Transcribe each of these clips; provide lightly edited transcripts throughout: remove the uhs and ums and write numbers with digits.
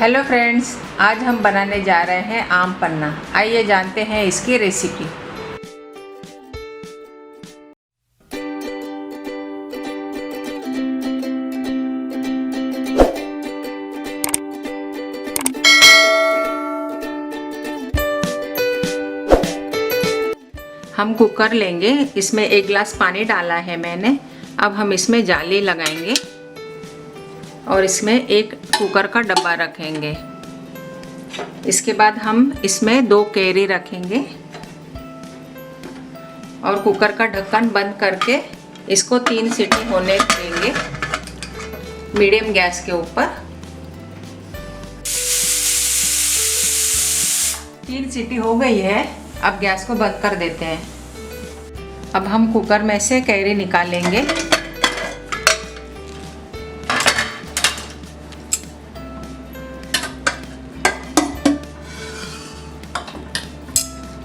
Hello friends, आज हम बनाने जा रहे हैं आम पन्ना। आइए जानते हैं इसकी रेसिपी। हम कुकर लेंगे, इसमें 1 गिलास पानी डाला है मैंने। अब हम इसमें जाली लगाएंगे और इसमें एक कुकर का डब्बा रखेंगे। इसके बाद हम इसमें 2 कैरी रखेंगे और कुकर का ढक्कन बंद करके इसको 3 सीटी होने देंगे मीडियम गैस के ऊपर। 3 सीटी हो गई है, अब गैस को बंद कर देते हैं। अब हम कुकर में से कैरी निकालेंगे।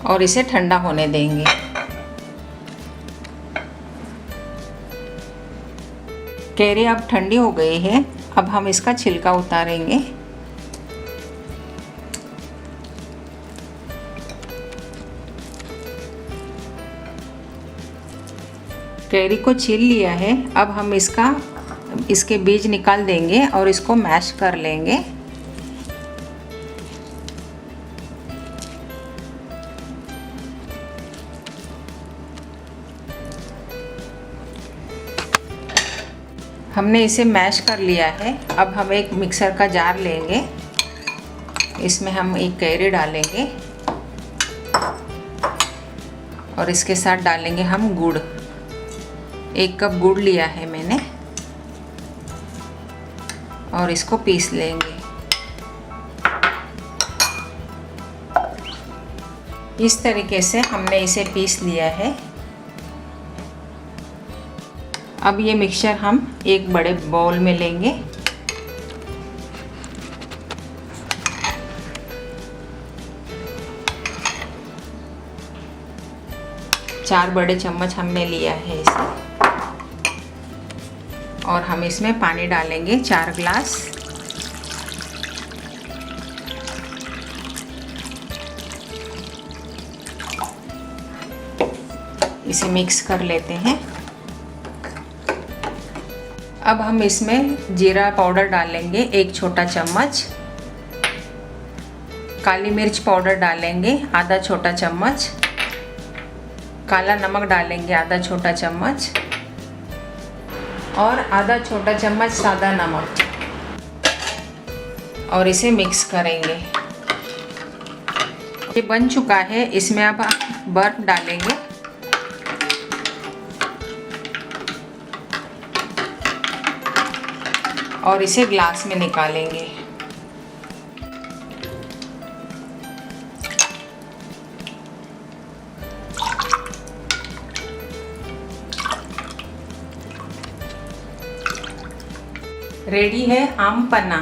और इसे ठंडा होने देंगे। कैरी अब ठंडी हो गई है, अब हम इसका छिलका उतारेंगे। कैरी को छील लिया है, अब हम इसके बीज निकाल देंगे और इसको मैश कर लेंगे। हमने इसे मैश कर लिया है। अब हम एक मिक्सर का जार लेंगे, इसमें हम एक कैरी डालेंगे और इसके साथ डालेंगे हम गुड़। 1 कप गुड़ लिया है मैंने और इसको पीस लेंगे। इस तरीके से हमने इसे पीस लिया है। अब ये मिक्सचर हम एक बड़े बाउल में लेंगे। चार बड़े चम्मच हमने लिया है इसे और हम इसमें पानी डालेंगे 4 गिलास। इसे मिक्स कर लेते हैं। अब हम इसमें जीरा पाउडर डालेंगे 1 छोटा चम्मच, काली मिर्च पाउडर डालेंगे आधा छोटा चम्मच, काला नमक डालेंगे आधा छोटा चम्मच और आधा छोटा चम्मच सादा नमक और इसे मिक्स करेंगे। ये बन चुका है, इसमें अब बर्फ डालेंगे। और इसे ग्लास में निकालेंगे। रेडी है आम पन्ना।